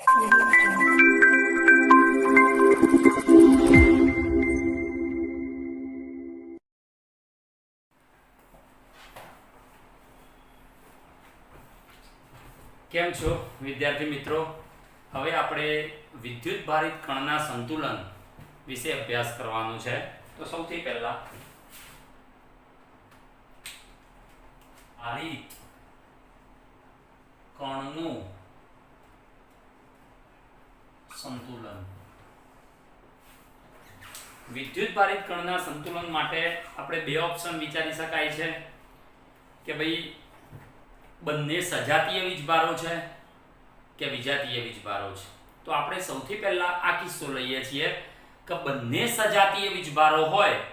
કેમ છો વિદ્યાર્થી મિત્રો? હવે આપણે વિદ્યુત ભારિત કણના સંતુલન વિશે અભ્યાસ કરવાનો છે. તો સૌથી પહેલા ભારિત કણનું સંતુલન. વિદ્યુત ભારિત કણના સંતુલન માટે આપણે બે ઓપ્શન વિચારી શકાય છે કે ભાઈ બંને સજાતીય વીજભારો છે કે વિજાતીય વીજભારો છે. તો આપણે સૌથી પહેલા આ કિસ્સો લઈએ છીએ કે બંને સજાતીય વીજભારો હોય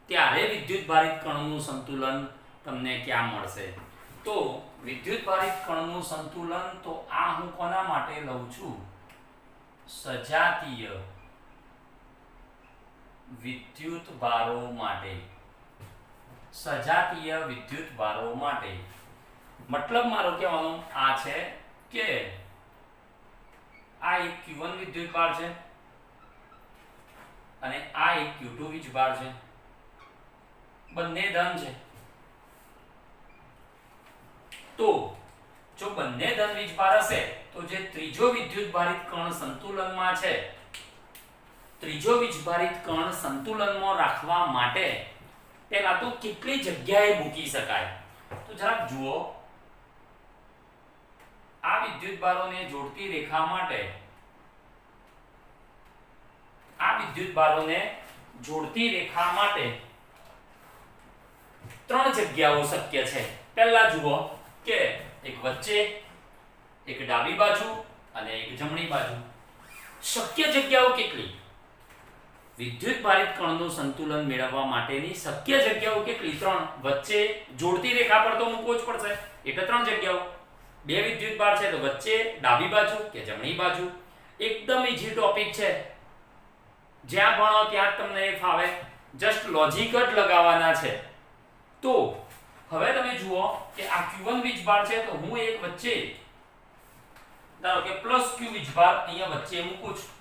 ત્યારે વિદ્યુત ભારિત કણનું સંતુલન તમને ક્યાં મળશે? તો વિદ્યુત ભારિત કણનું સંતુલન તો આ હું કોના માટે લઉં છું? સજાતીય વિદ્યુત ભારો માટે. સજાતીય વિદ્યુત ભારો માટે મતલબ મારો કહેવાનો આ છે કે આ એક Q1 વિદ્યુત ભાર છે અને આ એક Q2 વીજભાર છે. બંને ધન છે. તો જો બંને ધન વીજભાર હશે તો જે ત્રીજો વિદ્યુત ભારિત કણ સંતુલનમાં છે, ત્રીજો વીજભારિત કણ સંતુલનમાં રાખવા માટે પહેલા તો કેટલી જગ્યાએ મૂકી શકાય? તો જરાક જુઓ, આ વિદ્યુત ભારોને જોડતી રેખા માટે ત્રણ જગ્યાઓ શક્ય છે. પહેલા જુઓ કે એક વચ્ચે, એક ડાબી બાજુ અને એક જમણી બાજુ. શક્ય જગ્યાઓ કેટલી? વિદ્યુત ભારિત કણનું સંતુલન મેળવવા માટેની શક્ય જગ્યાઓ કેટલી? ત્રણ. વચ્ચે જોડતી રેખા પર તો મૂકવો જ પડશે એટલે ત્રણ જગ્યાઓ. બે વિદ્યુત ભાર છે તો વચ્ચે, ડાબી બાજુ કે જમણી બાજુ. એકદમ ઈઝી ટોપિક છે. જ્યાં ભણો ત્યાં જ તમને એ ફાવે. જસ્ટ લોજિક જ લગાવવાના છે. તો હવે તમે જુઓ કે આ Q1 વીજભાર છે તો હું એક વચ્ચે ધારો કે +Q વીજભાર અહીંયા વચ્ચે મૂકું છું.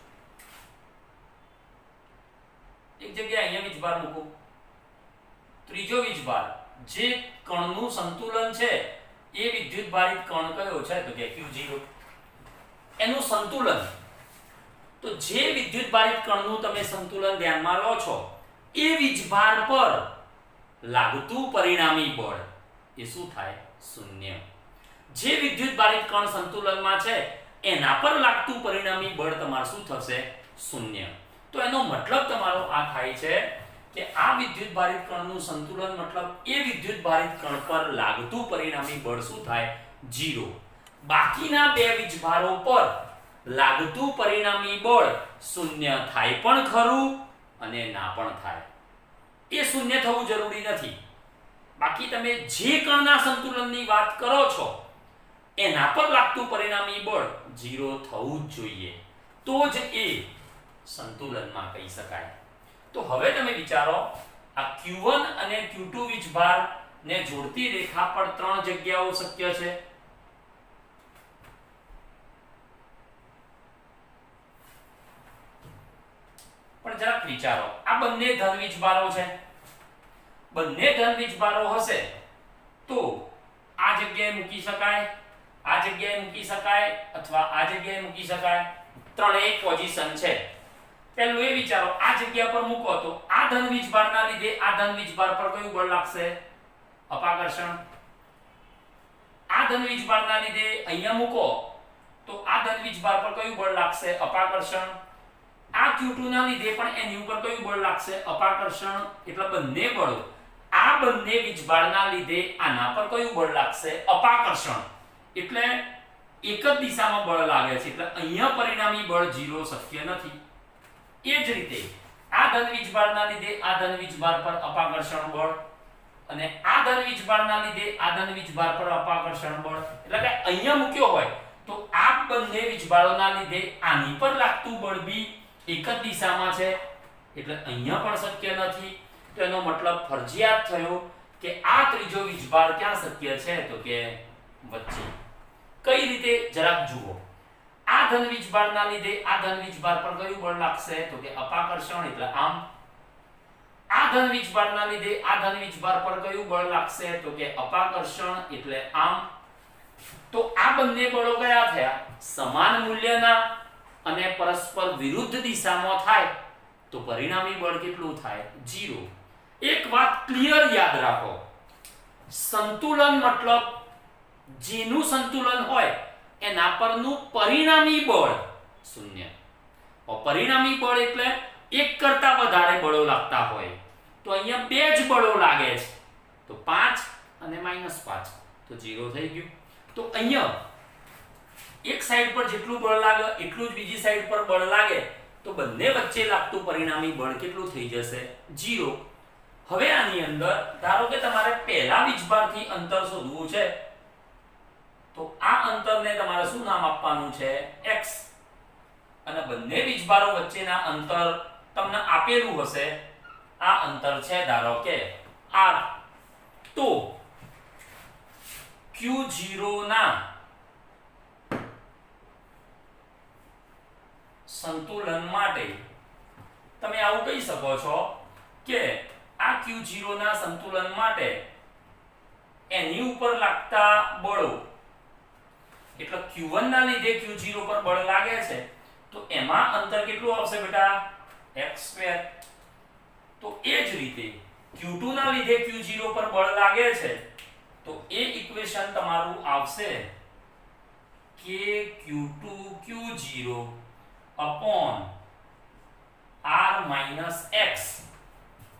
એક જગ્યાએ અહીંયા વીજભાર મૂકું. ત્રીજો વીજભાર જે કણનું સંતુલન છે એ વિદ્યુત ભારિત કણ કયો છે? તો કે Q0. એનું સંતુલન. તો જે વિદ્યુત ભારિત કણનું તમે સંતુલન ધ્યાનમાં લો છો એ વીજભાર પર લાગતું પરિણામી બળ એ શું થાય? શૂન્ય. જે વિદ્યુત ભારિત કણ સંતુલનમાં છે એના પર લાગતું પરિણામી બળ તમારું શું થશે? શૂન્ય. તો એનો મતલબ તમારો આ થાય છે કે આ વિદ્યુત ભારિત કણનું સંતુલન મતલબ એ વિદ્યુત ભારિત કણ પર લાગતું પરિણામી બળ શું થાય? 0. બાકીના બે વીજભારો પર લાગતું પરિણામી બળ શૂન્ય થાય પણ ખરું અને ના પણ થાય. એ શૂન્ય થવું જરૂરી નથી. બાકી તમે જે કણના સંતુલનની વાત કરો છો એના પર લાગતું પરિણામી બળ 0 થવું જ જોઈએ. તો જ એ સંતુલનમાં કહી શકાય. તો હવે તમે વિચારો, આ Q1 અને Q2 વીજભાર ને જોડતી રેખા પર ત્રણ જગ્યાઓ શક્ય છે. પણ જરાક વિચારો, આ બંને ધન વીજભારો છે. બંને ધન વીજભારો હશે તો આ જગ્યાએ મૂકી શકાય, આ જગ્યાએ મૂકી શકાય અથવા આ જગ્યાએ મૂકી શકાય. ત્રણેય પોઝિશન છે. પહેલું એ વિચારો, આ જગ્યા પર મૂકો તો આ ધન વીજભારના લીધે આ ધન વીજભાર પર કયું બળ લાગશે? અપાકર્ષણ. આ ધન વીજભારના લીધે અહીંયા મૂકો તો આ ધન વીજભાર પર કયું બળ લાગશે? અપાકર્ષણ. આ Q2 ના લીધે પણ એની ઉપર કયું બળ લાગશે? અપાકર્ષણ. એટલે બંને બળો આ બંને વીજભારના લીધે આના પર કયું બળ લાગશે? અપાકર્ષણ. એટલે એક જ દિશામાં બળ લાગે છે એટલે અહીંયા પરિણામી બળ 0 શક્ય નથી. એ જ રીતે આ ધન વીજભારના લીધે આ ધન વીજભાર પર અપાકર્ષણ બળ અને આ ધન વીજભારના લીધે આ ધન વીજભાર પર અપાકર્ષણ બળ. એટલે કે અહીંયા મૂક્યો હોય તો આ બંને વીજભારોના લીધે આની પર લાગતું બળ બી એક જ દિશામાં છે એટલે અહીંયા પણ શક્ય નથી. તો એનો મતલબ ફરજિયાત થયો કે આ ત્રીજો વીજભાર ક્યાં શક્ય છે? તો કે વચ્ચે. કઈ રીતે? જરાક જુઓ. આ આ ધન વીજભારના લીધે આ ધન વીજભાર પર કયું બળ લાગશે તો કે અપાકર્ષણ એટલે આમ આ ધન વીજભારના લીધે આ ધન વીજભાર પર કયું બળ લાગશે તો કે અપાકર્ષણ એટલે આમ તો આ બંને બળો કયા થયા સમાન મૂલ્યના અને પરસ્પર વિરુદ્ધ દિશામાં થાય તો પરિણામી બળ કેટલું થાય 0 એક વાત ક્લિયર યાદ રાખો સંતુલન મતલબ જેનું સંતુલન હોય એના પરનું પરિણામી બળ 0 और પરિણામી બળ એટલે એક કરતા વધારે બળો લાગતા હોય તો અહીંયા બે જ બળો લાગે છે તો 5 અને -5 તો 0 થઈ ગયું તો અહીંયા એક સાઈડ પર જેટલું બળ લાગે એટલું જ બીજી સાઈડ પર બળ લાગે તો બંને વચ્ચે લાગતું પરિણામી બળ કેટલું થઈ જશે 0 હવે આની અંદર ધારો કે તમારે પહેલા વીજભારથી અંતર શોધવું છે તો આ અંતરને તમારે શું નામ આપવાનું છે x અને બંને વીજભારો વચ્ચેના અંતર તમને આપેલું હશે આ અંતર છે ધારો કે r તો q0 ના સંતુલન માટે તમે આવું કહી શકો છો કે આ q0 ના સંતુલન માટે એની ઉપર લાગતા બળો એટલે q1 ના લીધે q0 પર બળ લાગે છે તો એમાં અંતર કેટલું આવશે બેટા x2 તો એ જ રીતે q2 ના લીધે q0 પર બળ લાગે છે તો એ ઇક્વેશન તમારું આવશે કે q2 q0 upon r - x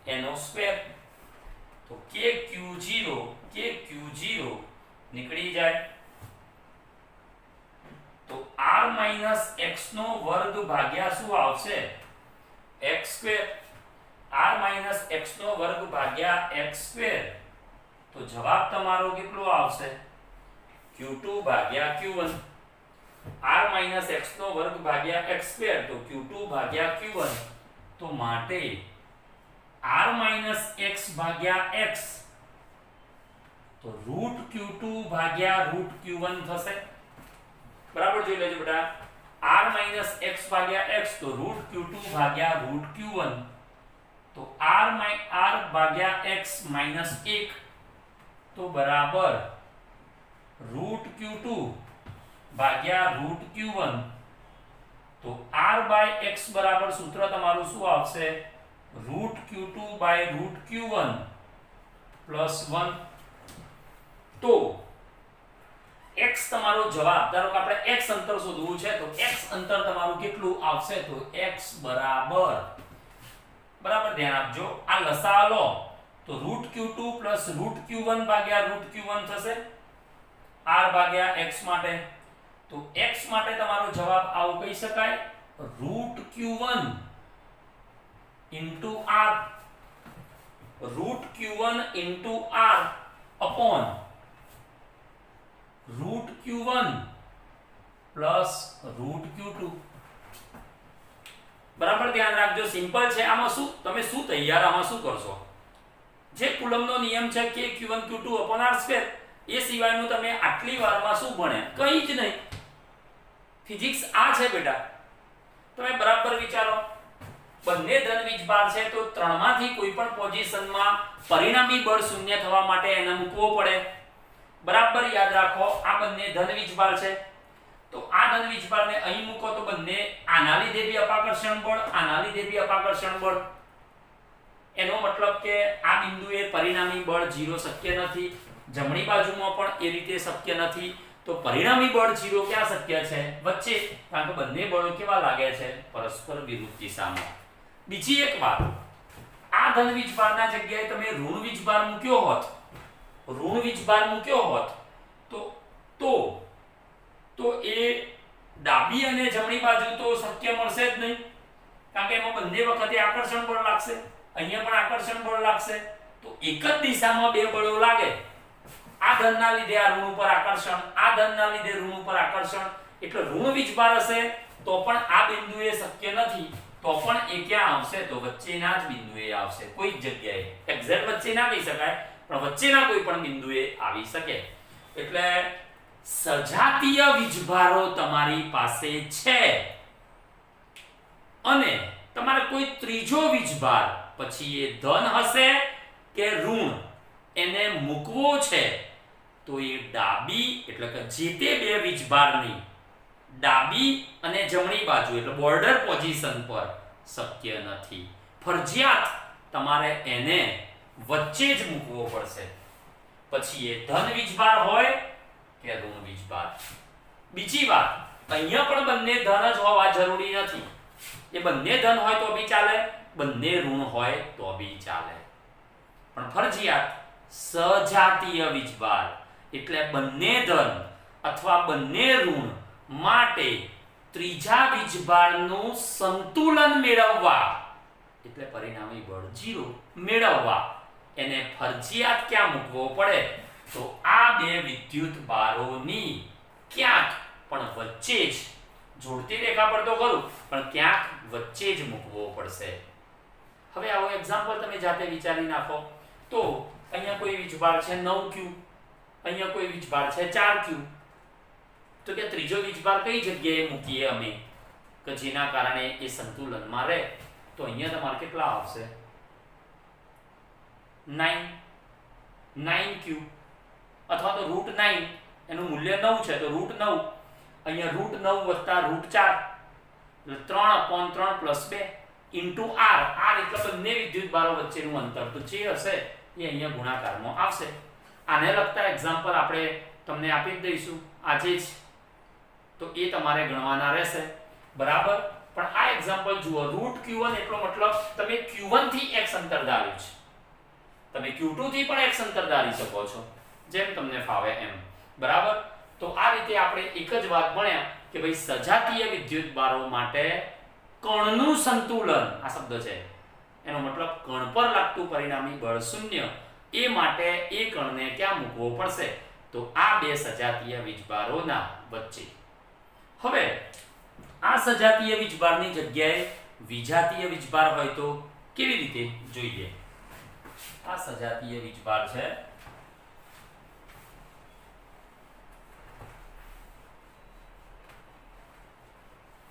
એનો સ્ક્વેર તો kq0 નીકળી જાય તો r - x નો વર્ગ ભાગ્યા શું આવશે x2 r - x નો વર્ગ ભાગ્યા x2 તો જવાબ તમારો કેટલો આવશે q2 ભાગ્યા q1 r - x નો વર્ગ ભાગ્યા x2 તો q2 ભાગ્યા q1 તો માટે r - x ભાગ્યા x તો √q2 ભાગ્યા √q1 થશે બરાબર જોઈ લેજો બેટા r - x ભાગ્યા x તો √q2 ભાગ્યા √q1 તો r ભાગ્યા x - 1 તો બરાબર √q2 ભાગ્યા √q1 તો r/x બરાબર સૂત્ર તમારું શું આવશે √q2/√q1 +1 તો x તમારો જવાબ ધારો કે આપણે x અંતર શોધવું છે તો x અંતર તમારું કેટલું આવશે તો x બરાબર ધ્યાન આપજો આ લસા લો તો √q2 + √q1 ભાગ્યા √q1 થશે r ભાગ્યા x માટે તો x માટે તમારો જવાબ આવું કહી શકાય √q1 * r √q1 * r upon √q1 + √q2 બરાબર ધ્યાન રાખજો સિમ્પલ છે આમાં શું તમે શું તૈયાર આમાં શું કરશો જે કુલમનો નિયમ છે કે q1 q2 r2 એ સિવાયનું તમે આટલી વારમાં શું ભણ્યા કંઈ જ નહીં ફિઝિક્સ આ છે બેટા તમે બરાબર વિચારો બંને ધન વીજભાર છે તો ત્રણમાંથી કોઈ પણ પોઝિશનમાં પરિણામી બળ શૂન્ય થવા માટે એને મૂકવો પડે બરાબર યાદ રાખો આ બંને ધન વીજભાર છે તો આ ધન વીજભારને અહીં મૂકો તો બંને આના લીધે બી અપાકર્ષણ બળ આના લીધે બી અપાકર્ષણ બળ એનો મતલબ કે આ બિંદુએ પરિણામી બળ 0 શક્ય નથી જમણી બાજુમાં પણ એ રીતે શક્ય નથી તો પરિણામી બળ 0 ક્યાં શક્ય છે વચ્ચે કારણ કે બંને બળો કેવા લાગે છે પરસ્પર વિરુદ્ધ દિશામાં બીજી એક વાત આ ધન વીજભારના જગ્યાએ તમે ઋણ વીજભાર મૂક્યો હોત તો એ ડાબી અને જમણી બાજુ તો શક્ય મળશે જ નહીં કારણ કે એમાં બંને વખતે આકર્ષણ બળ લાગશે અહીંયા પણ આકર્ષણ બળ લાગશે તો એક જ દિશામાં બે બળો લાગે આ ધનના લીધે આ ઋણ ઉપર આકર્ષણ આ ધનના લીધે ઋણ ઉપર આકર્ષણ એટલે ઋણ વીજભાર હશે તો પણ આ બિંદુએ શક્ય નથી તો પણ એ ક્યાં આવશે તો વચ્ચેના જ બિંદુએ આવશે કોઈ જ જગ્યાએ એક્ઝેક્ટ વચ્ચે ના કહી શકાય પણ વચ્ચેના કોઈ પણ બિંદુએ આવી શકે એટલે સજાતીય વીજભારો તમારી પાસે છે અને તમારે કોઈ ત્રીજો વીજભાર, પછી એ ધન હશે કે ઋણ, એને મૂકવો છે તો એ ડાબી એટલે કે જે તે બે વીજભારની ડાબી અને જમણી બાજુ એટલે બોર્ડર પોઝિશન પર શક્ય નથી. ફરજિયાત તમારે એને વચ્ચે જ મૂકવો પડશે, પછી એ ધન વીજભાર હોય કે ઋણ વીજભાર. બીજી વાત, અહીંયા પણ બંને ધન જ હોવા જરૂરી નથી. એ બંને ધન હોય તો બી ચાલે, બંને ઋણ હોય તો બી ચાલે, પણ ફરજિયાત સજાતીય વીજભાર એટલે બંને ધન અથવા બંને ઋણ માટે ત્રીજા વીજભારનું સંતુલન મેળવવા એટલે પરિણામી બળ 0 મેળવવા એને ફરજિયાત ક્યાં મૂકવો પડે? તો આ બે વિદ્યુત બારોની ક્યાંક પણ વચ્ચે જ, જોડતી રેખા પર તો ખરું પણ ક્યાંક વચ્ચે જ મૂકવો પડશે. હવે આવો એક્ઝામ્પલ તમે જાતે વિચારી નાખો. તો અહીંયા કોઈ વીજભાર છે 9q, અહીંયા કોઈ વીજભાર છે 4q. તો કે ત્રીજો વીજભાર કઈ જગ્યાએ મૂકીએ અમે કે જેના કારણે એ સંતુલનમાં રહે? તો અહીંયા તમારે કેટલા આવશે? 9q અથવા તો √9. એનું મૂલ્ય 9 છે તો √9. અહીંયા √9 વત્તા √4 એટલે 3/3 + 2 ઇન્ટુ r. r એટલે બંને વિદ્યુત બારો વચ્ચેનું અંતર. તો જે હશે એ અહીંયા ગુણાકારમાં આવશે. આને લગતા એક્ઝામ્પલ આપણે તમને આપી જ દઈશું આજે જ, તો એ તમારે ગણવાના રહેશે, બરાબર. પણ આ એક્ઝામ્પલ જુઓ, √q1 એટલો મતલબ તમે q1 થી x અંતર ધાર્યું છે, તમે q2 થી પણ x અંતર ધારી શકો છો, જેમ તમને ફાવે એમ, બરાબર. તો આ રીતે આપણે એક જ વાત ભણ્યા કે ભાઈ સજાતીય વિદ્યુત બારો માટે કણનું સંતુલન, આ શબ્દ છે એનો મતલબ કણ પર લાગતું પરિણામી બળ 0. એ માટે એ કણને ક્યાં મૂકવો પડશે? તો આ બે સજાતીય વીજભારોના વચ્ચે. હવે આ સજાતીય વીજભારની જગ્યાએ વિજાતીય વીજભાર હોય તો કેવી રીતે જોઈએ? આ સજાતીય વીજભાર છે,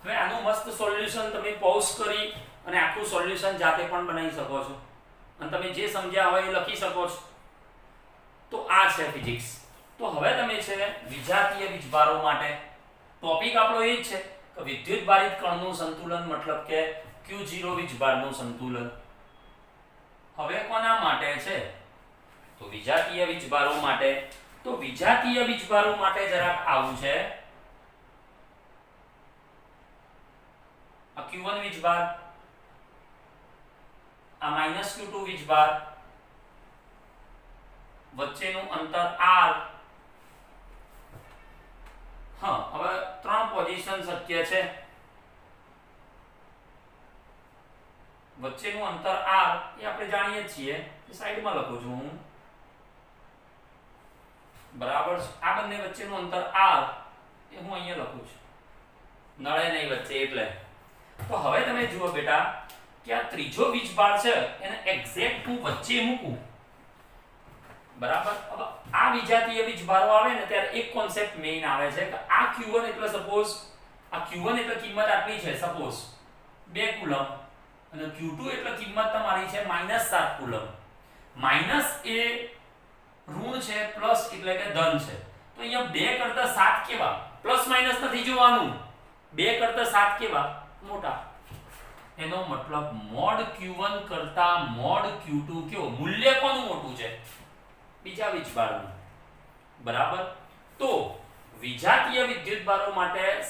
હવે આનું મસ્ત સોલ્યુશન તમે પોઝ કરી અને આખું સોલ્યુશન જાતે પણ બનાવી શકો છો અને તમે જે સમજ્યા હોય એ લખી શકો છો. તો આ છે ફિઝિક્સ. તો હવે તમે છે વિજાતીય વીજભારો માટે ટોપિક આપણો એ જ છે કે વિદ્યુત ભારિત કણનું સંતુલન, મતલબ કે Q0 વીજભારનું સંતુલન. હવે કોના માટે છે? તો વિજાતીય વીજભારો માટે. તો વિજાતીય વીજભારો માટે જરાક આવું છે, આ Q1 વીજભાર, આ -Q2 વીજભાર, વચ્ચેનું અંતર r. હા, હવે 3 પોઝિશન શક્ય છે, વચ્ચેનું અંતર r એ આપણે જાણીએ છીએ, એ સાઈડમાં લખું છું હું, બરાબર. આ બંને વચ્ચેનું અંતર r એ હું અહીંયા લખું છું, નળે નહીં વચ્ચે એટલે. તો હવે તમે જુઓ બેટા કે આ ત્રીજો વીજભાર છે એને એક્ઝેક્ટ હું વચ્ચે મૂકું, બરાબર. હવે આ વિજાતીય વીજભારો આવે ને ત્યારે એક કોન્સેપ્ટ મેઇન આવે છે કે આ Q1 એટલે સપોઝ આ Q1 એટલે કિંમત આટલી છે સપોઝ 2 કુલમ અને Q2 એટલે કિંમત તમારી છે -7 કુલમ. માઈનસ એ ઋણ છે, પ્લસ એટલે કે ધન છે. તો અહીંયા 2 કરતા 7 કેવા? પ્લસ માઈનસ નથી જોવાનું, 2 કરતા 7 કેવા? મોટા. એનો મતલબ મોડ Q1 કરતા મોડ Q2 કયો? મૂલ્ય કોનું મોટું છે? બીજા વીજભારનું, બરાબર. તો વિજાતીય વિદ્યુતભારો માટે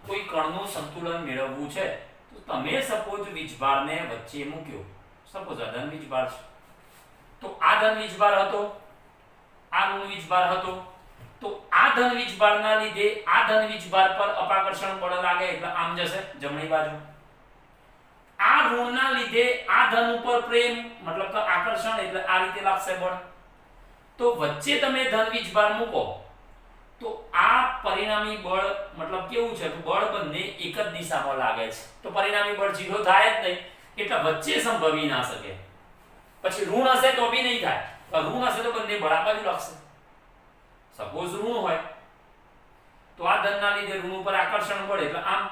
કોઈ કણનું સંતુલન મેળવવું છે તો તમે સપોઝ વીજભારને વચ્ચે મૂક્યો, સપોઝ આ ધન વીજભાર છે, તો આ ધન વીજભાર હતો, આ ઋણ વીજભાર હતો. તો આ ધન વીજભારના લીધે આ ધન વીજભાર પર અપાકર્ષણ બળ લાગે એટલે આમ જશે જમણી બાજુ. આ ઋણના લીધે આ ધન ઉપર પ્રેમ મતલબ કે આકર્ષણ એટલે આ રીતે લાગશે બળ. તો વચ્ચે તમે ધન વીજભાર મૂકો તો આ પરિણામી બળ મતલબ કેવું છે કે બળ બંને એક જ દિશામાં લાગે છે, તો પરિણામી બળ 0 થાય જ નહીં, એટલે વચ્ચે સંભવી ના શકે. પછી ઋણ હશે તો બી નહીં થાય, ઋણ હશે તો બંને બળ આ બાજુ લાગશે. સપોઝ ઋણ હોય ધનના લીધે ઋણ ઉપર આકર્ષણ બળ એટલે આમ,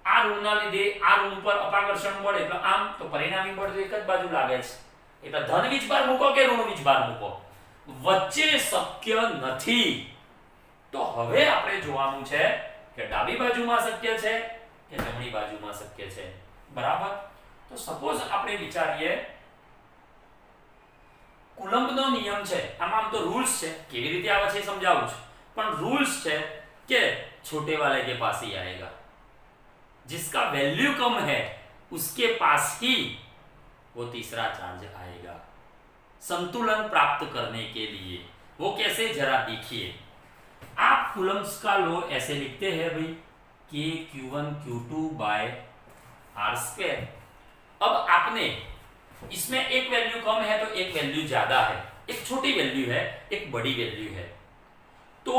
આ ઋણના લીધે આ ઋણ ઉપર અપાકર્ષણ બળ એટલે આમ, તો પરિણામી બળ તો એક જ બાજુ લાગે છે. એટલે ધન વીજભાર મૂકો કે ઋણ વીજભાર મૂકો, વચ્ચે શક્ય નથી. તો હવે આપણે જોવાનું છે કે ડાબી બાજુમાં શક્ય છે કે જમણી બાજુમાં શક્ય છે. બરાબર. તો સપોઝ આપણે વિચારીએ કુલમ્બનો નિયમ છે, આમ તો રૂલ્સ છે, કેવી રીતે આવે છે સમજાવું છું, પણ રૂલ્સ છે કે छोटे वाले के पास ही आएगा, जिसका वैल्यू कम है उसके पास ही वो तीसरा चार्ज आएगा संतुलन प्राप्त करने के लिए. वो कैसे जरा देखिए. आप कूलम्ब्स का लॉ ऐसे लिखते हैं भाई कि Q1 Q2 bye are square. अब आपने इसमें एक वैल्यू कम है तो एक वैल्यू ज्यादा है, एक छोटी वैल्यू है एक बड़ी वैल्यू है, तो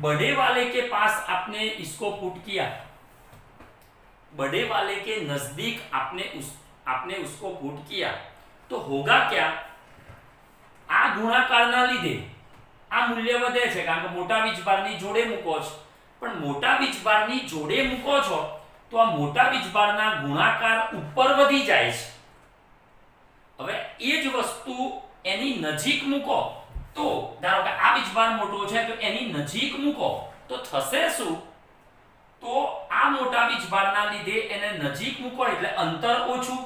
बड़े वाले के पास आपने इसको पुट किया, बड़े वाले के नजदीक आपने उसको पुट किया, तो होगा क्या, आ गुणाकारना લીધે આ મૂલ્ય વધે છે કારણ કે મોટા વીજભારની જોડે મૂકો છો, પણ મોટા વીજભારની જોડે મૂકો છો તો આ મોટા વીજભારના ગુણાકાર ઉપર વધી જાય છે. હવે એ જ વસ્તુ એની નજીક મૂકો તો ધારો કે આ વીજભાર મોટો છે તો એની નજીક મૂકો તો થશે શું, તો આ મોટા વીજભારના લીધે એને નજીક મૂકો એટલે અંતર ઓછું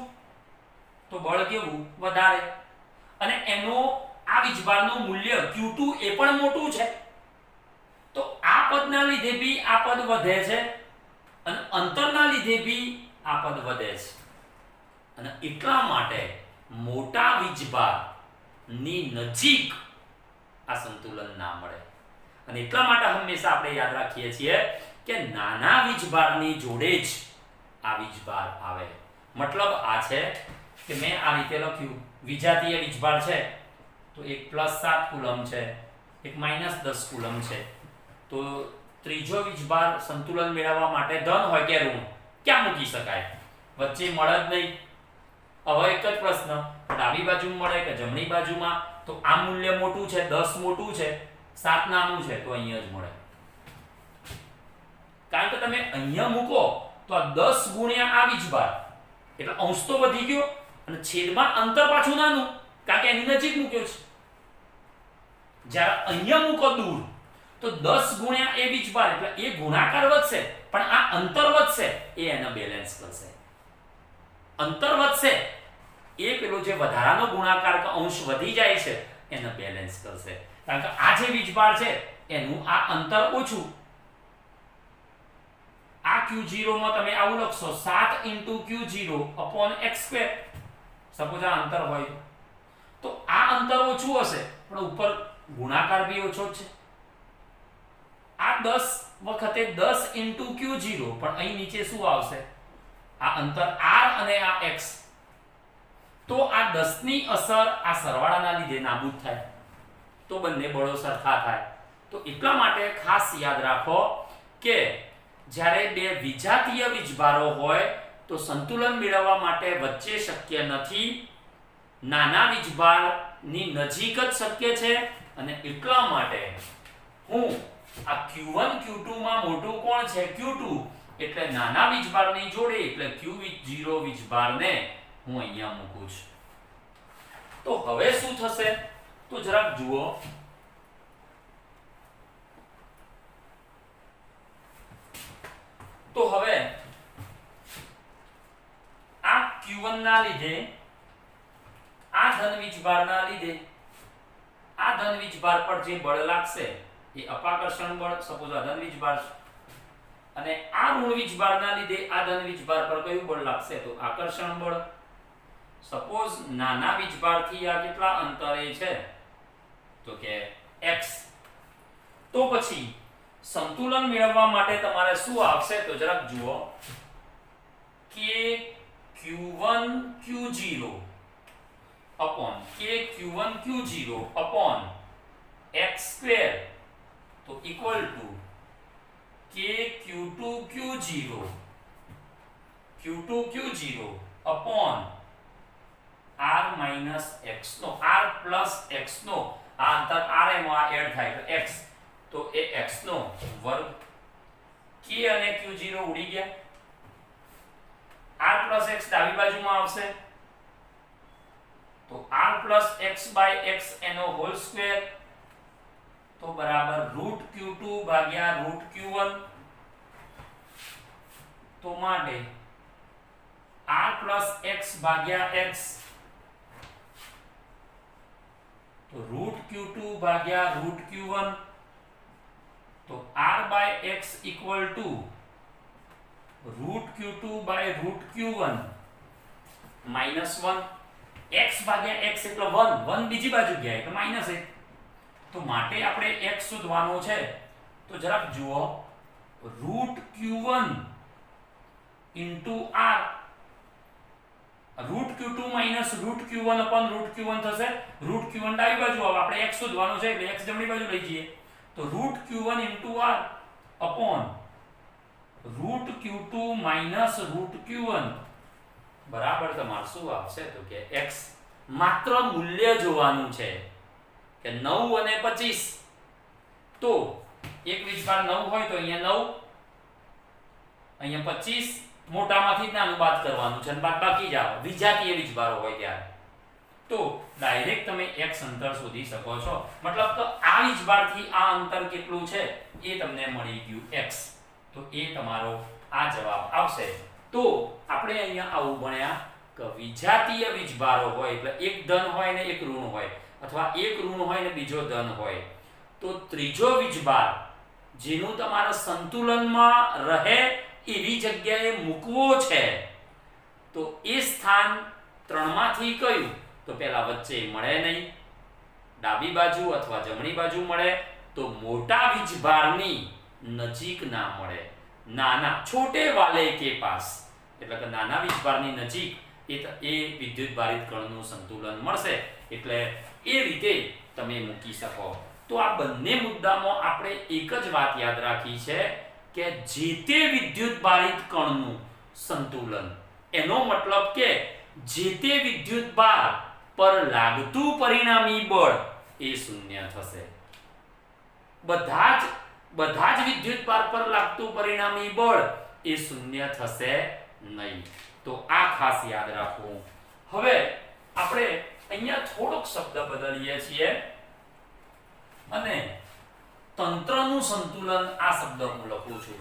તો બળ કેવું વધારે, અને એનો આ વીજભારનું મૂલ્ય Q2 એ પણ મોટું છે તો આ પદના લીધે બી આ પદ વધે છે અને અંતરના લીધે બી આ પદ વધે છે, અને એટલા માટે મોટા વીજભારની નજીક આ સંતુલન ના મળે. અને એટલા માટે હંમેશા આપણે યાદ રાખીએ છીએ કે નાના વીજભારની જોડે જ આ વીજભાર આવે. મતલબ આ છે કે મેં આ રીતે લખ્યું વિજાતીય વીજભાર છે તો એક +7 કુલમ છે, એક -10 કુલમ છે, તો ત્રીજો વીજભાર સંતુલન મેળવવા માટે ધન હોય કે ઋણ ક્યાં મૂકી શકાય, વચ્ચે મળે જ નહીં. હવે એક જ પ્રશ્ન, ડાબી બાજુમાં મળે કે જમણી બાજુમાં, તો આ મૂલ્ય મોટું છે 10 મોટું છે 7 નાનું છે તો અહીંયા જ મળે, કારણ કે તમે અહીંયા મૂકો તો આ 10 ગુણ્યા આ વીજભાર એટલે અંશ તો વધી ગયો અને છેદમાં અંતર પાછું નાનું કારણ કે એની નજીક મૂક્યો છે. જ્યારે અહીંયા મૂકો દૂર તો 10 ગુણ્યા એ વીજભાર એટલે એ ગુણાકાર વધશે પણ આ અંતર વધશે એ એને બેલેન્સ કરશે. અંતર વધશે એ પેલો જે વધારાનો ગુણાકાર કે અંશ વધી જાય છે એને બેલેન્સ કરશે, કારણ કે આ જે વીજભાર છે એનું આ અંતર ઓછું. આ Q0 માં તમે આવું લખશો 7 Q0 x², સપોઝ આ અંતર હોય તો આ અંતર ઓછું હશે પણ ઉપર ગુણાકાર બી ઓછો છે. આ 10 વખતે 10 Q0 પણ અહીં નીચે શું આવશે, આ અંતર r અને આ x, તો આ 10 ની અસર આ સરવાળાના લીધે નાબૂદ થાય તો બંને બળો સરખા થાય. તો એટલા માટે ખાસ યાદ રાખો કે જ્યારે બે વિજાતીય વીજભારો હોય તો સંતુલન મેળવવા માટે વચ્ચે શક્ય નથી, નાના વીજભારની નજીક જ શક્ય છે, અને એટલા માટે હું આ Q1 Q2 માં મોટું કોણ છે Q2 એટલે નાના વીજભારની જોડે એટલે Q0 વીજભારને હું અહીંયા મૂકું છું. તો હવે શું થશે તો જરાક જુઓ, તો હવે આ Q1 ના લીધે આ ધન વીજભારના લીધે આ ધન વીજભાર પર જે બળ લાગશે એ અપાકર્ષણ બળ, સપોઝ આ ધન વીજભાર છે, અને આ ઋણ વીજભારના લીધે આ ધન વીજભાર પર કયું બળ લાગશે તો આકર્ષણ બળ. સપોઝ નાના વીજભારથી આ કેટલા અંતરે છે તો કે x, તો પછી સંતુલન મેળવવા માટે તમારે શું આવશે તો જરાક જુઓ કે Q1 Q0 k Q1 Q0 x² તો equal to k Q2 Q0 r - x નો r + x નો આ અંતર r એમાં એડ થાય તો x તો એ x નો વર્ગ, k અને q0 ઉડી ગયા, r + x ડાબી બાજુમાં આવશે તો r + x/x એનો હોલ સ્ક્વેર તો બરાબર √q2 ભાગ્યા √q1 તો માટે r + x ભાગ્યા x તો √q2 ભાગ્યા √q1 તો r/x = √q2 √q1 -1 x ભાગ્યા x એટલે 1 1 બીજી બાજુ ગયા એટલે -1 તો માટે આપણે x શોધવાનો છે તો જરાક જુઓ √q1 * r √q2 - √q1 /√q1 થશે √q1 ડાબી બાજુ આવે આપણે x શોધવાનો છે એટલે x જમણી બાજુ લઈ જઈએ તો √q1 * r √q2 - √q1 બરાબર તમારે શું આવશે તો કે x માત્ર મૂલ્ય જોવાનું છે કે 9 અને 25 તો એક વીજભાર 9 હોય તો અહીંયા 9 અહીંયા 25 મોટામાંથી જ નાનું બાદ કરવાનું છે અને બાદબાકી જ આવે વિજાતીય વીજભારો હોય ત્યારે તો ડાયરેક્ટ તમે x અંતર શોધી શકો છો મતલબ તો આ વીજભારથી આ અંતર કેટલું છે એ તમને મળી ગયું x તો એ તમારો આ જવાબ આવશે તો આપણે અહીંયા આવું ભણ્યા કે વિજાતીય વીજભારો હોય એટલે એક ધન હોય ને એક ઋણ હોય અથવા એક ઋણ હોય ને બીજો ધન હોય તો ત્રીજો વીજભાર જેનું તમારે સંતુલનમાં રહે એવી જગ્યાએ મૂકવો છે તો એ સ્થાન ત્રણમાંથી કયું તો પહેલા વચ્ચે મળે નહીં ડાબી બાજુ અથવા જમણી બાજુ મળે તો મોટા વીજભારની નજીક ના મળે નાના છોટે વાલે કે પાસ એટલે કે નાના વીજભારની નજીક એ વિદ્યુત ભારિત કણનું સંતુલન મળશે એટલે એ રીતે તમે મૂકી શકો તો આ બંને મુદ્દામાં આપણે એક જ વાત યાદ રાખી છે કે જે તે વિદ્યુત ભારિત કણનું સંતુલન એનો મતલબ કે જે તે વિદ્યુત ભાર પર લાગતું પરિણામી બળ એ શૂન્ય થશે બધા જ વિદ્યુત ભાર પર લાગતું પરિણામી બળ એ શૂન્ય થશે નહીં તો આ ખાસ યાદ રાખવું હવે આપણે અહીંયા થોડોક શબ્દ બદલીએ છીએ અને તંત્રનું સંતુલન આ શબ્દ હું લખું છું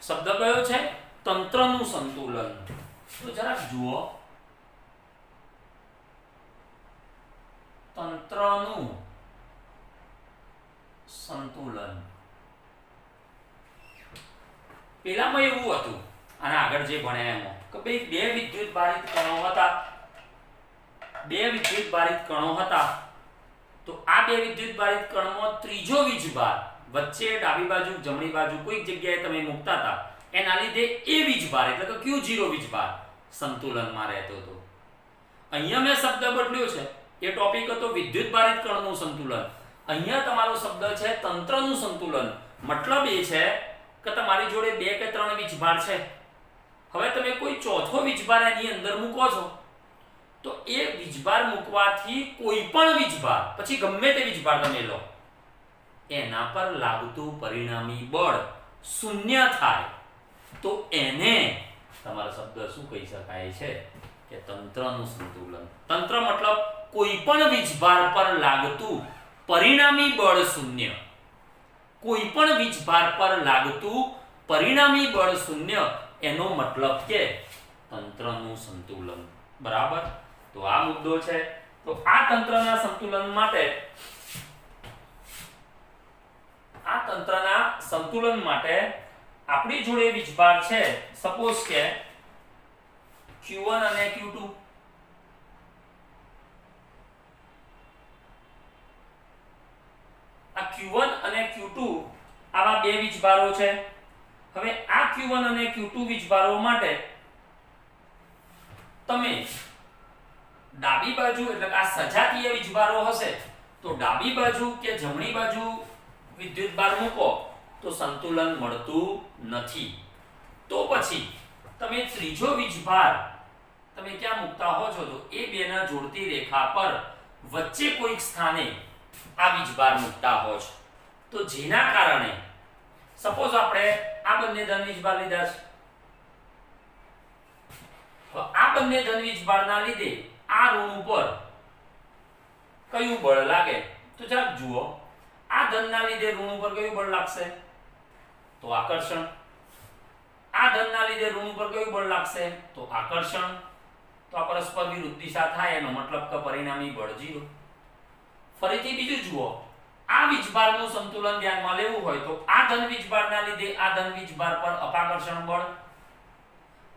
શબ્દ કયો છે તંત્રનું સંતુલન તો જરાક જુઓ તંત્રનું સંતુલન પેલામાં એવું હતું અને આગળ જે ભણ્યા એમાં કે ભાઈ બે વિદ્યુત ભારિત કણો હતા તો આ બે વિદ્યુત ભારિત કણમાં ત્રીજો વીજભાર વચ્ચે ડાબી બાજુ જમણી બાજુ કોઈક જગ્યાએ તમે મૂકતા હતા એના લીધે એ વીજભાર એટલે કે q0 વીજભાર સંતુલનમાં રહેતો હતો અહીંયા મેં શબ્દ બદલ્યો છે એ ટોપિક હતો વિદ્યુત ભારિત કણનું સંતુલન અહીંયા તમારો શબ્દ છે તંત્રનું સંતુલન મતલબ એ છે કે તમારી જોડે બે કે ત્રણ વીજભાર છે હવે તમે કોઈ ચોથો વીજભાર એની અંદર મૂકો છો તો એ વીજભાર મૂકવાથી કોઈ પણ વીજભાર પછી ગમે તે વીજભાર તમે લો એના પર લાગતું પરિણામી બળ શૂન્ય થાય તો એને તમારો શબ્દ શું કહી શકાય છે કે તંત્રનું સંતુલન તંત્ર મતલબ કોઈ પણ વીજભાર પર લાગતું પરિણામી બળ શૂન્ય કોઈ પણ વીજભાર પર લાગતું પરિણામી બળ શૂન્ય એનો મતલબ કે તંત્રનું સંતુલન બરાબર તો આ મુદ્દો છે તો આ તંત્રના સંતુલન માટે આપણી જોડે વીજભાર છે સપોઝ કે Q1 અને Q2 આ Q1 અને Q2 આવા બે વીજભારો છે હવે આ Q1 અને Q2 વીજભારો માટે તમે ડાબી બાજુ એટલે કે આ સજાતીય વીજભારો હશે તો ડાબી બાજુ કે જમણી બાજુ વિદ્યુતભાર મૂકો તો સંતુલન મળતું નથી તો પછી તમે ત્રીજો વીજભાર તમે ક્યાં મૂકતા હો છો તો એ બેના જોડતી રેખા પર વચ્ચે કોઈક સ્થાને આ વીજભાર મૂકતા હો છો તો જેના કારણે સપોઝ આપણે આ બંને ધન વીજભાર લીધા છે, હવે આ બંને ધન વીજભારના લીધે આ ઋણ ઉપર કયું બળ લાગે? તો જરાક જુઓ, આ ધનના લીધે ઋણ ઉપર કયું બળ લાગશે? તો આકર્ષણ. આ ધનના લીધે ઋણ ઉપર કયું બળ લાગશે? તો આકર્ષણ. તો આ પરસ્પર વિરુદ્ધ દિશા થાય, એનો મતલબ કે પરિણામી બળ 0. ફરીથી બીજું જુઓ, આ વીજભારનું સંતુલન ધ્યાનમાં લેવું હોય તો આ ધન વીજભારના લીધે આ ધન વીજભાર પર અપાકર્ષણ બળ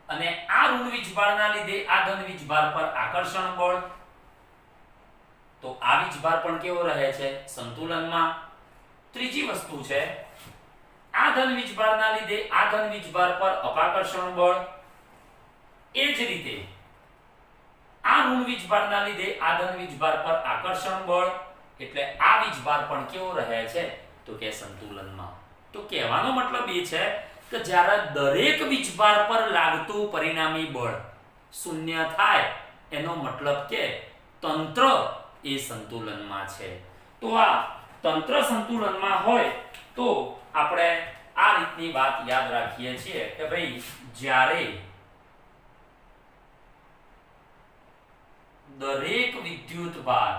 અને આ ઋણ વીજભારના લીધે આ ધન વીજભાર પર આકર્ષણ બળ. તો આ વીજભાર પણ કેવો રહે છે? સંતુલનમાં. ત્રીજી વસ્તુ છે, આ ધન વીજભારના લીધે આ ધન વીજભાર પર અપાકર્ષણ બળ, એ જ રીતે આ ઋણ વીજભારના લીધે આ ધન વીજભાર પર આકર્ષણ બળ, એટલે આ વીજભાર પણ કેવો રહે છે? તો કે સંતુલનમાં. તો કહેવાનો મતલબ એ છે કે જ્યારે દરેક વીજભાર પર લાગતું પરિણામી બળ શૂન્ય થાય, એનો મતલબ કે તંત્ર એ સંતુલનમાં છે. તો આ તંત્ર સંતુલનમાં હોય તો આપણે આ રીતની વાત યાદ રાખીએ છીએ કે ભાઈ જ્યારે દરેક વિદ્યુત ભાર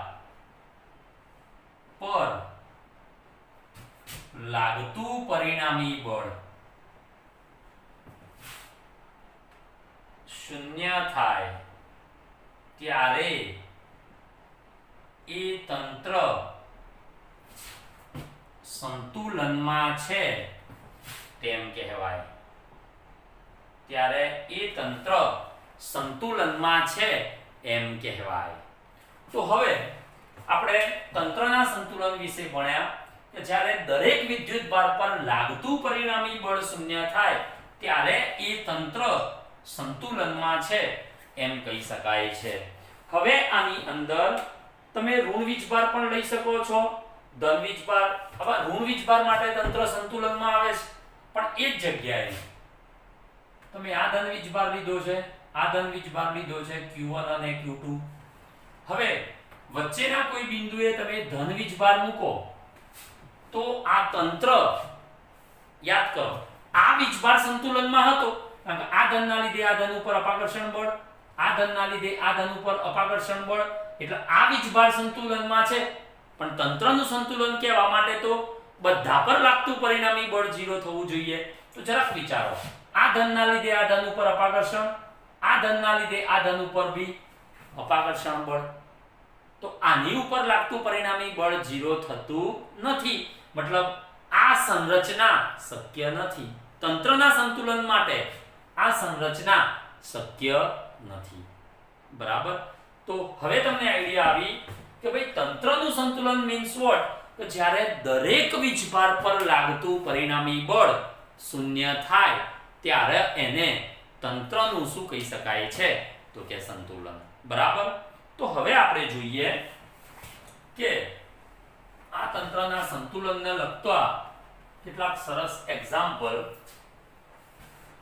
પર લાગતું પરિણામી બળ શૂન્ય થાય ત્યારે એ તંત્ર સંતુલનમાં છે તેમ કહેવાય. ત્યારે એ તંત્ર સંતુલનમાં છે એમ કહેવાય. તો હવે આપણે તંત્રના સંતુલન વિશે ભણ્યા કે જ્યારે દરેક વિદ્યુત ભાર પર લાગતું પરિણામી બળ શૂન્ય થાય ત્યારે એ તંત્ર સંતુલનમાં છે એમ કહી શકાય છે. હવે આની અંદર તમે ઋણ વીજભાર પણ લઈ શકો છો, ધન વીજભાર. હવે ઋણ વીજભાર માટે તંત્ર સંતુલનમાં આવે છે, પણ એ જ જગ્યાએ તમે આ ધન વીજભાર લીધો છે, આ ધન વીજભાર લીધો છે Q1 અને Q2. હવે વચ્ચેના કોઈ બિંદુએ તમે ધન વીજભાર મૂકો તો આ તંત્ર યાદ કરો, આ વીજભાર સંતુલનમાં હતો કારણ કે આ ધનના લીધે આ ધન ઉપર અપાકર્ષણ બળ, આ ધનના લીધે આ ધન ઉપર અપાકર્ષણ બળ, એટલે આ વીજભાર સંતુલનમાં છે. પણ તંત્રનું સંતુલન કહેવા માટે તો બધા પર લાગતું પરિણામી બળ 0 થવું જોઈએ. તો જરાક વિચારો, આ ધનના લીધે આ ધન ઉપર અપાકર્ષણ, આ ધનના લીધે આ ધન ઉપર બી અપાકર્ષણ બળ, તો આની ઉપર લાગતું પરિણામી બળ 0 થતું નથી. મતલબ આ સંરચના શક્ય નથી. તંત્રના સંતુલન માટે આ સંરચના શક્ય નથી. બરાબર? તો હવે તમને આઈડિયા આવી કે ભાઈ તંત્રનું સંતુલન મીન્સ વોટ? કે જ્યારે દરેક વીજભાર પર લાગતું પરિણામી બળ શૂન્ય થાય ત્યારે એને તંત્રનું શું કહી શકાય છે? તો કે સંતુલન. બરાબર? તો હવે આપણે જોઈએ કે આ તંત્રના સંતુલનને લગતા કેટલાક સરસ એક્ઝામ્પલ.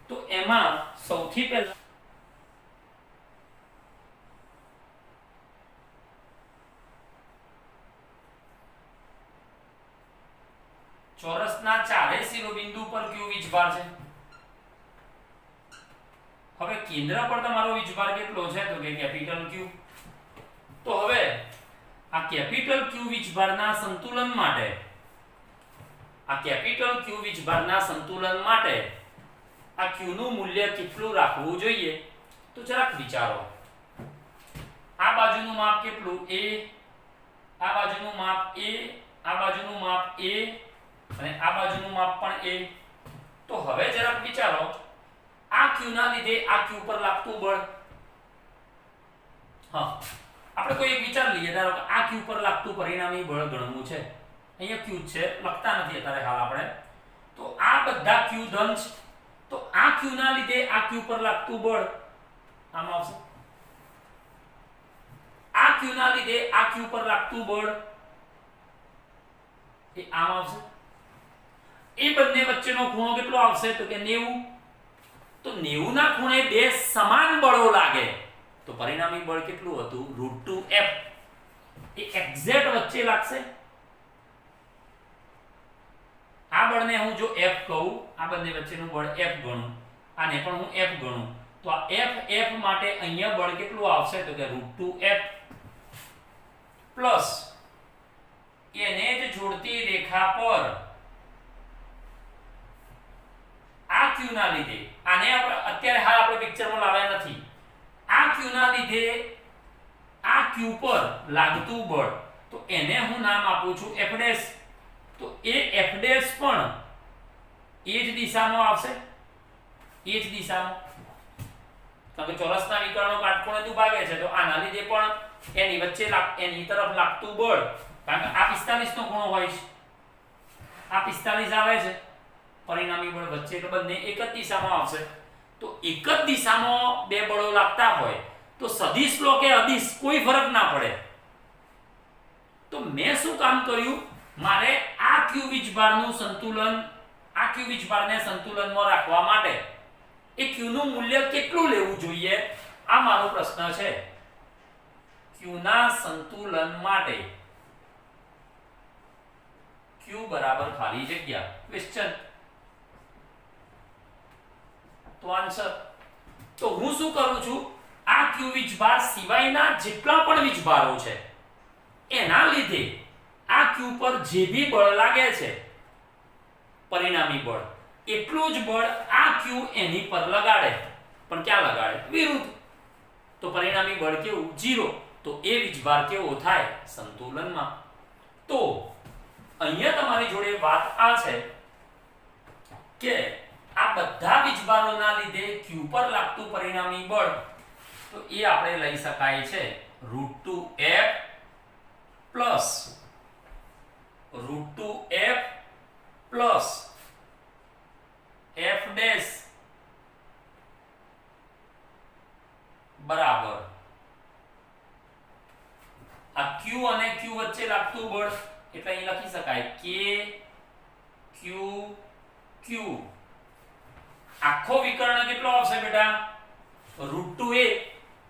તો એમાં સૌથી પહેલા ચોરસના ચારે શિરોબિંદુ પર કયો વીજભાર છે? હવે કેન્દ્ર પર તમારો વીજભાર કેટલો છે? તો કે કેપિટલ Q. તો હવે આ કેપિટલ Q વીજભારના સંતુલન માટે, આ કેપિટલ Q વીજભારના સંતુલન માટે આ Q નું મૂલ્ય કેટલું રાખવું જોઈએ? તો જરાક વિચારો, આ બાજુનું માપ કેટલું? A, આ બાજુનું માપ A, આ બાજુનું માપ A અને આ બાજુનું માપ પણ A. તો હવે જરાક વિચારો, આ Q ના લીધે આ Q પર લાગતું બળ. હા, આપણે કોઈ એક વિચાર લઈએ, ધારો કે આ Q પર લાગતું પરિણામી બળ ગણવું છે. અહીંયા Q છે, લખતા નથી અત્યારે હાલ આપણે. તો આ બધા Q ધન છે, તો આ Q ના લીધે આ Q પર લાગતું બળ આમ આવશે. આ Q ના લીધે આ Q પર લાગતું બળ એ આમ આવશે. એ બંને વચ્ચેનો ખૂણો કેટલો આવશે? તો કે 90. તો 90 ના ખૂણે બે સમાન બળો લાગે તો પરિણામી બળ કેટલું હતું? √2F. એ એક્ઝેક્ટ વચ્ચે લાગશે. આ બળને હું જો F કહું, આ બંને વચ્ચેનું બળ F ગણું, આને પણ હું F ગણું, તો આ F માટે અહીંયા બળ કેટલું આવશે તો કે √2F પ્લસ એને જ જોડતી રેખા પર આ Q ના લીધે, આને આપણે અત્યારે હાલ આપણે પિક્ચરમાં લાવ્યા નથી, આ Q ના લીધે આ Q પર લાગતું બળ, તો એને હું નામ આપું છું F ડેશ. તો એ F ડેશ પણ એ જ દિશામાં આવશે, એ જ દિશામાં, કારણ કે ચોરસના વિકર્ણો કાટખૂણે દુભાગે છે, તો આના લીધે પણ એની વચ્ચે એની તરફ લાગતું બળ, કારણ કે આ 45 નો ખૂણો હોય છે, આ 45 આવે છે, પરિણામી બળ વચ્ચે, એટલે બંને એક જ દિશામાં આવશે. તો એક જ દિશામાં બે બળો લાગતા હોય તો સદિશ લો કે અદિશ કોઈ ફરક ના પડે. તો મેં શું કામ કર્યું, મારે આ q વીજભારનું સંતુલન, આ q વીજભારને સંતુલનમાં રાખવા માટે એ q નું મૂલ્ય કેટલું લેવું જોઈએ, આ મારો પ્રશ્ન છે. q ના સંતુલન માટે q બરાબર ખાલી જગ્યા ક્વેશ્ચન, તો આન્સર. તો હું શું કરું છું, આ q વીજભાર સિવાયના જેટલા પણ વીજભારો છે એના લીધે આ q પર જે બી બળ લાગે છે પરિણામી બળ, એટલું જ બળ આ q એની પર લગાડે, પણ ક્યાં લગાડે, વિરુદ્ધ. તો પરિણામી બળ કેવું, 0. તો એ વીજભાર કેવો થાય, સંતુલનમાં. તો અહીંયા તમારી જોડે વાત આ છે કે આ બધા વીજભારોના લીધે q પર લાગતું પરિણામી બળ, તો એ આપણે લઈ શકાય છે √2F plus √2F plus F dash બરાબર આ q અને q વચ્ચે લાગતું બળ, એટલે અહીં લખી શકાય K Q Q. આખો વિકર્ણ કેટલો આવશે બેટા, √2a.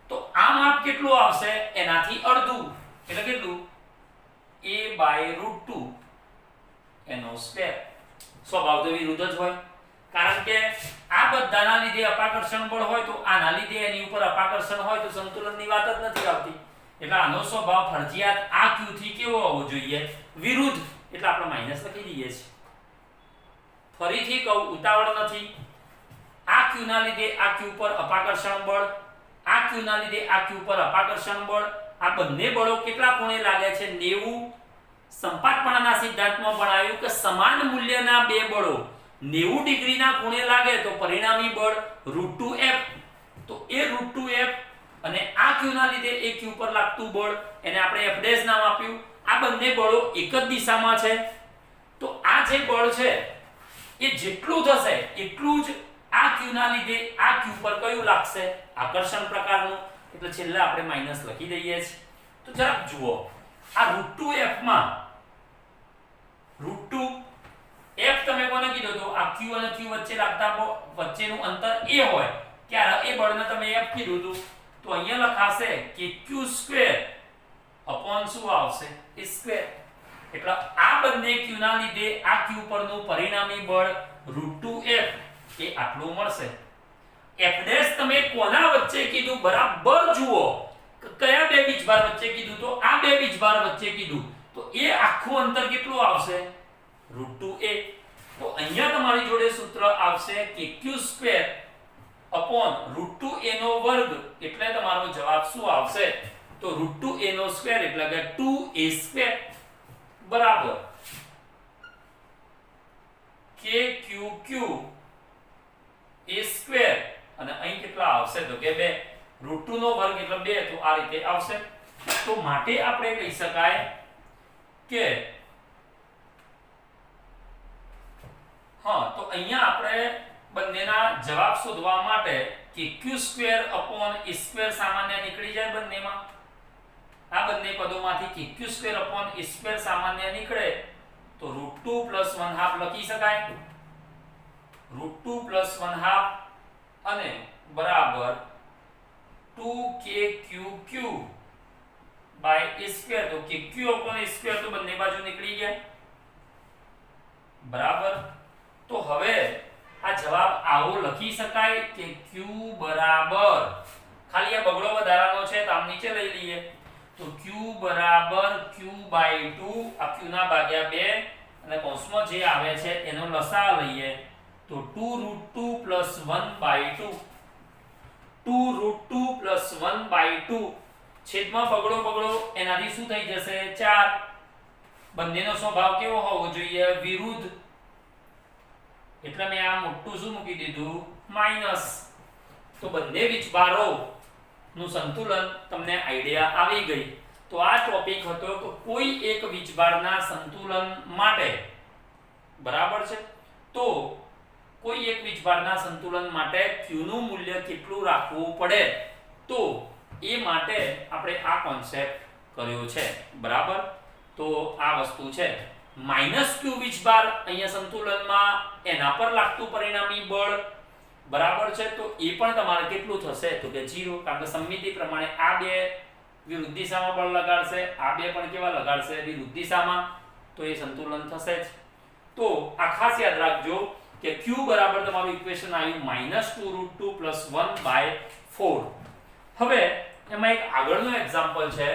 તો આ માપ કેટલું આવશે, એનાથી અડધું, એટલે કેટલું, a/√2 એનો સ્ક્વેર. સ્વભાવ તો વિરુદ્ધ જ હોય, કારણ કે આ બધાના લીધે અપાકર્ષણ બળ હોય તો આના લીધે એની ઉપર અપાકર્ષણ હોય તો સંતુલનની વાત જ નથી આવતી. એટલે આનો સ્વભાવ ફરજિયાત આ q થી કેવો હોવો જોઈએ, વિરુદ્ધ. એટલે આપણે માઈનસ લખી દઈએ છીએ. ફરીથી કહું, ઉતાવળ નથી. આ q ના લીધે આ q પર અપાકર્ષણ બળ, આ q ના લીધે આ q પર અપાકર્ષણ બળ, આ બંને બળો કેટલા ખૂણે લાગે છે, 90. સંપાતપણાના સિદ્ધાંતમાં ભણાવ્યું કે સમાન મૂલ્યના બે બળો 90 ડિગ્રીના ખૂણે લાગે તો પરિણામી બળ √2F. તો એ √2F અને આ q ના લીધે એ q પર લાગતું બળ, એને આપણે F ડેશ નામ આપ્યું. આ બંને બળો એક જ દિશામાં છે, તો આ જે બળ છે એ જેટલું થશે એટલું જ આ q ના લીધે આ q પર કયું લાગશે, આકર્ષણ પ્રકારનું. એટલે છેલ્લે આપણે માઈનસ લખી દઈએ છીએ. તો જરાક જુઓ, આ √2F માં √2F તમે કોને કીધું તો આ q અને q વચ્ચે લાગતા વચ્ચેનું અંતર a હોય, ત્યારે એ બળને તમે F કીધું હતું, તો અહીંયા લખાશે કે q² શું આવશે, a². એટલે આ બંને q ના લીધે આ q પરનું પરિણામી બળ √2F એ આટલું મળશે. F ડેશ તમે કોના વચ્ચે કીધું, બરાબર જુઓ, કયા બે વીજભાર વચ્ચે કીધું, તો આ બે વીજભાર વચ્ચે કીધું, તો એ આખું અંતર કેટલું આવશે, √2a. તો અહીંયા તમારી જોડે સૂત્ર આવશે કે q² √2a નો વર્ગ, એટલે તમારો જવાબ શું આવશે, તો √2a નો સ્ક્વેર એટલે કે 2a² બરાબર KQQ a² અને અહીં કેટલા આવશે તો કે 2. √2 નો વર્ગ એટલે 2, તો આ રીતે આવશે. તો માટે આપણે કહી શકાય કે તો અહીંયા આપણે બંનેના જવાબ શોધવા માટે કે q² a² સામાન્ય નીકળી જાય બંનેમાં, આ બંને પદોમાંથી કે q² a² સામાન્ય નીકળે તો √2 + 1/2 લખી શકાય. √2 + 1/2 અને બરાબર 2kqq a². તો kq a² તો બંને બાજુ નીકળી ગયા. બરાબર. તો હવે આ જવાબ આવો લખી શકાય કે q બરાબર, ખાલી આ બગડો વધારાનો છે તો આમ નીચે લઈ લઈએ, તો q બરાબર q/2, આ q ના ભાગ્યા 2 અને કૌંસમાં જે આવે છે એનો લસા લઈએ તો 2√2 + 1/2, 2√2 + 1/2 છેદમાં બગડો એનાથી શું થઈ જશે 4. બંનેનો સ્વભાવ કેવો હોવો જોઈએ વિરુદ્ધ, એટલે મેં આ મોટું શું મૂકી દીધું માઈનસ. તો બંને વીજભારો નું સંતુલન તમને આઈડિયા આવી ગઈ. તો આ ટોપિક હતો કે કોઈ એક વીજભારના સંતુલન માટે, બરાબર છે, તો કોઈ એક વીજભારના સંતુલન માટે q નું મૂલ્ય કેટલું રાખવું પડે, તો એ માટે આપણે આ કોન્સેપ્ટ કર્યો છે. બરાબર. તો આ વસ્તુ છે -q વીજભાર અહીંયા સંતુલનમાં એના પર લાગતું પરિણામી બળ, બરાબર છે, તો એ પણ તમારે કેટલું થશે તો કે 0, કારણ કે સમમિતિ પ્રમાણે આ બે વિરુદ્ધ દિશામાં બળ લગાડશે, આ બે પણ કેવા લગાડશે વિરુદ્ધ દિશામાં, તો એ સંતુલન થશે જ. તો આ ખાસ યાદ રાખજો કે q બરાબર તમારું ઇક્વેશન આવ્યું -2√2 + 1/4. હવે એમાં એક આગળનું એક્ઝામ્પલ છે,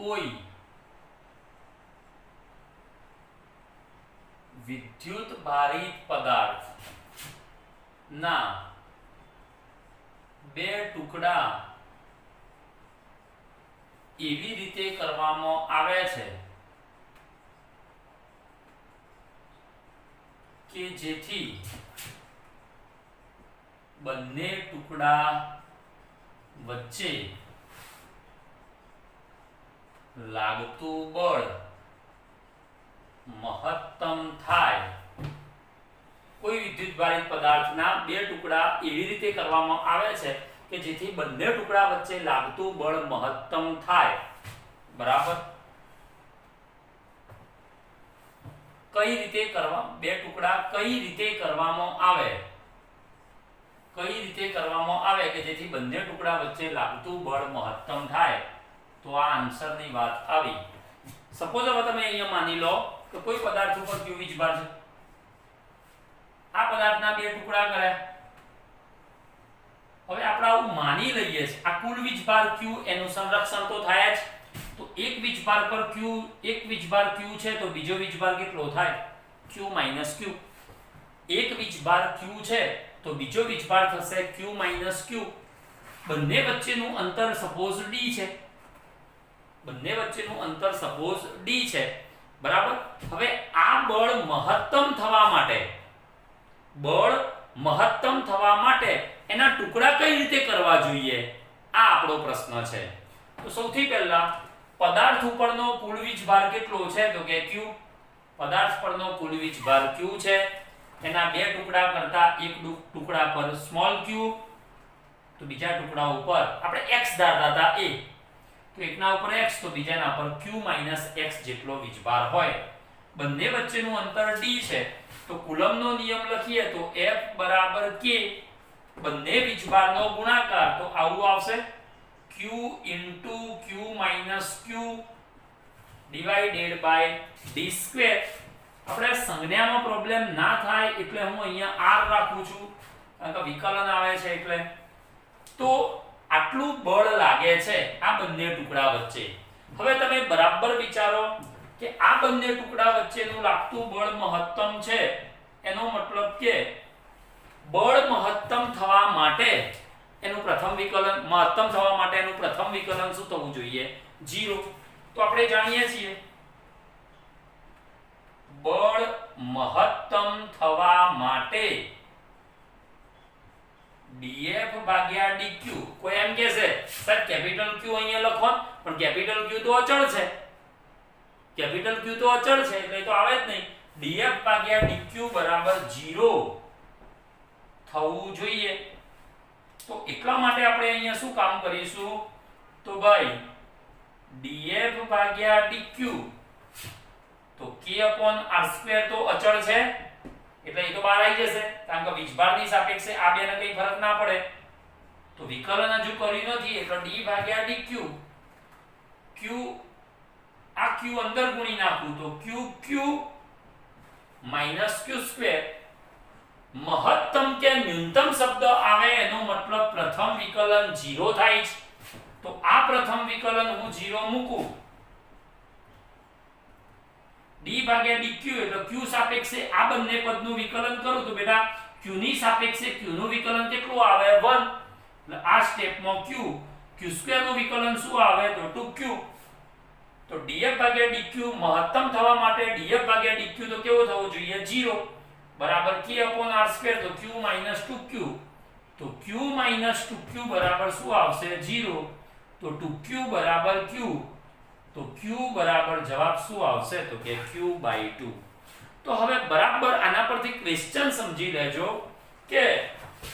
કોઈ વિદ્યુત ભારિત પદાર્થ ના બે ટુકડા એવી રીતે કરવામાં આવે છે કે જેથી બંને ટુકડા વચ્ચે લાગતું બળ મહત્તમ થાય. કોઈ વિદ્યુત ભારિત પદાર્થના બે ટુકડા એવી રીતે કરવામાં આવે છે કે જેથી બંને ટુકડા વચ્ચે લાગતું બળ મહત્તમ થાય. બરાબર. કઈ રીતે કરવા, બે ટુકડા કઈ રીતે કરવામાં આવે, કઈ રીતે કરવામાં આવે કે જેથી બંને ટુકડા વચ્ચે લાગતું બળ મહત્તમ થાય, તો આ આન્સરની વાત આવી. સપોઝ હવે તમે અહીંયા માની લો કે કોઈ પદાર્થ ઉપર q વીજભાર છે, આ પદાર્થના બે ટુકડા કર્યા, હવે આપણે આવું માની લઈએ છે આ કુલ વીજભાર q એનું સંરક્ષણ તો થાય જ, તો એક વીજભાર પર q, એક વીજભાર q છે તો બીજો વીજભાર કેટલો થાય q - q. એક વીજભાર q છે તો બીજો વીજભાર થશે q - q. બંને વચ્ચેનું અંતર સપોઝ d છે, બંને વચ્ચેનું અંતર સપોઝ d છે, બરાબર. હવે આ બળ મહત્તમ થવા માટે, બળ મહત્તમ થવા માટે એના ટુકડા કઈ રીતે કરવા જોઈએ, આ આપણો પ્રશ્ન છે. તો સૌથી પહેલા પદાર્થ ઉપરનો કુલ વીજભાર કેટલો છે તો કે q. પદાર્થ પરનો કુલ વીજભાર q છે, એના બે ટુકડા કરતા એક ટુકડા પર સ્મોલ q, તો બીજા ટુકડા ઉપર આપણે x ધારતા હતા a, તો એકના ઉપર x તો બીજાના પર q - x જેટલો વીજભાર હોય. બંને વચ્ચેનું અંતર d છે, તો કુલમનો નિયમ લખીએ તો F = k, બંને વીજભારનો ગુણાકાર, તો આવું આવશે q * q - q / d². આપણે સંજ્ઞામાં પ્રોબ્લેમ ના થાય એટલે હું અહીંયા r રાખું છું, કારણ કે વિકલન આવે છે એટલે. તો આટલું બળ લાગે છે આ બંને ટુકડા વચ્ચે. હવે તમે બરાબર વિચારો કે આ બંને ટુકડા વચ્ચેનું લાગતું બળ મહત્તમ છે, એનો મતલબ કે બળ મહત્તમ થવા માટે એનું પ્રથમ વિકલન, મહત્તમ થવા માટે એનું પ્રથમ વિકલન શું થવું જોઈએ 0. તો આપણે જાણીએ છીએ બળ મહત્તમ થવા માટે dF/dq. કોઈ એમ કહેશે સર કેપિટલ Q અહીંયા લખો, પણ કેપિટલ Q તો અચળ છે, કેપિટલ Q તો અચળ છે એટલે તો આવે જ નહીં. dF/dq = 0 થવું જોઈએ. તો એટલા માટે આપણે અહીંયા શું કામ કરીશું તો ભાઈ df ભાગ્યા dq, તો k/r² તો અચળ છે એટલે એ તો બહાર આવી જશે કારણ કે વીજભારની સાપેક્ષે આ બેને કઈ ફરક ના પડે, તો વિકલન હજુ કર્યું નથી એટલે d ભાગ્યા dq, q આ q અંદર ગુણી નાખું તો q માઈનસ q², મહત્તમ કે ન્યૂનતમ શબ્દ આવે એનો મતલબ પ્રથમ વિકલન 0 થાય છે, તો આ પ્રથમ વિકલન હું 0 મૂકું, d ભાગ્યા dq એટલે q સાપેક્ષે આ બંને પદનું વિકલન કરું તો બેટા q ની સાપેક્ષે q નું વિકલન કેટલું આવે 1, એટલે આ સ્ટેપમાં q² નું વિકલન શું આવે તો 2q, તો df ભાગ્યા dq મહત્તમ થવા માટે df ભાગ્યા dq તો કેવો થવો જોઈએ 0 બરાબર k/r², તો q - 2q, તો q - 2q બરાબર શું આવશે 0, તો 2q બરાબર q, તો q બરાબર જવાબ શું આવશે તો કે q/2. તો હવે બરાબર આના પરથી ક્વેશ્ચન સમજી લેજો કે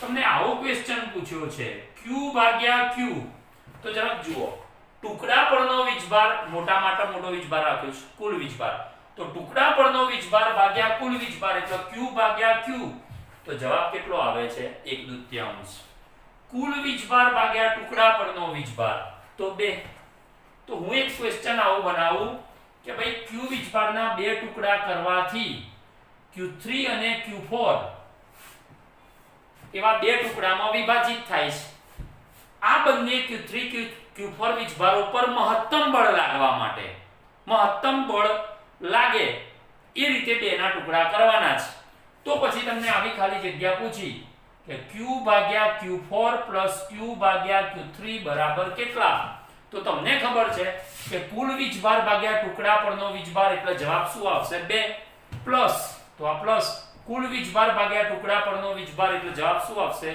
તમને આવો ક્વેશ્ચન પૂછ્યો છે q ભાગ્યા q, તો જરા જુઓ ટુકડા પરનો વીજભાર મોટા માટે મોટો વીજભાર રાખ્યો છે કુલ વીજભાર, તો ટુકડા પરનો વીજભાર ભાગ્યા કુલ વીજભાર એટલે q ભાગ્યા q, તો જવાબ કેટલો આવે છે 1/2. કુલ વીજભાર ભાગ્યા ટુકડા પરનો વીજભાર તો 2. તો હું એક ક્વેશ્ચન આવો બનાવું કે ભાઈ q વીજભારના બે ટુકડા કરવાથી q3 અને q4 એવા બે ટુકડામાં વિભાજિત થાય છે, આ બંને q3 q4 વીજભારો પર મહત્તમ બળ લાગવા માટે મહત્તમ બળ લાગે એ રીતે બેના ટુકડા કરવાના છે, તો પછી તમને આવી ખાલી જગ્યા પૂછી કે q ભાગ્યા q4 પ્લસ q ભાગ્યા q3 બરાબર કેટલા, તો તમને ખબર છે કે કુલ વીજભાર ભાગ્યા ટુકડા પરનો વીજભાર એટલે જવાબ શું આવશે 2, પ્લસ તો આ પ્લસ કુલ વીજભાર ભાગ્યા ટુકડા પરનો વીજભાર એટલે જવાબ શું આવશે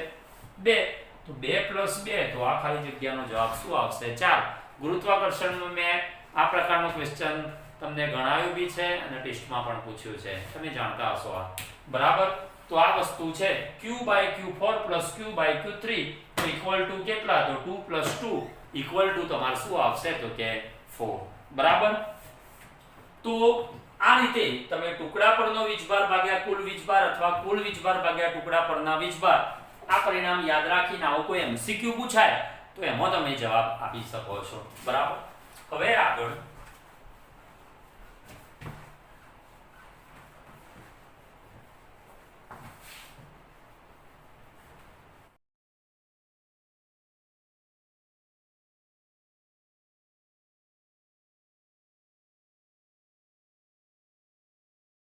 2, તો 2 + 2 તો આ ખાલી જગ્યાનો જવાબ શું આવશે 4. ગુરુત્વાકર્ષણમાં મેં આ પ્રકારનો ક્વેશ્ચન તમને ગણાવ્યું બી છે અને ટેસ્ટમાં પણ પૂછ્યું છે, તમે જાણતા હશો આ બરાબર. તો આ વસ્તુ છે q/q4 + q/q3 તો ઇક્વલ ટુ કેટલા, તો 2 + 2 ઇક્વલ ટુ તમારે શું આવશે તો કે 4 બરાબર. તો આ રીતે તમે ટુકડા પરનો વીજભાર ભાગ્યા કુલ વીજભાર અથવા કુલ વીજભાર ભાગ્યા ટુકડા પરના વીજભાર આ પરિણામ યાદ રાખીને આવો કોઈ MCQ પૂછાય તો એમાં તમે જવાબ આપી શકો છો બરાબર. હવે આગળ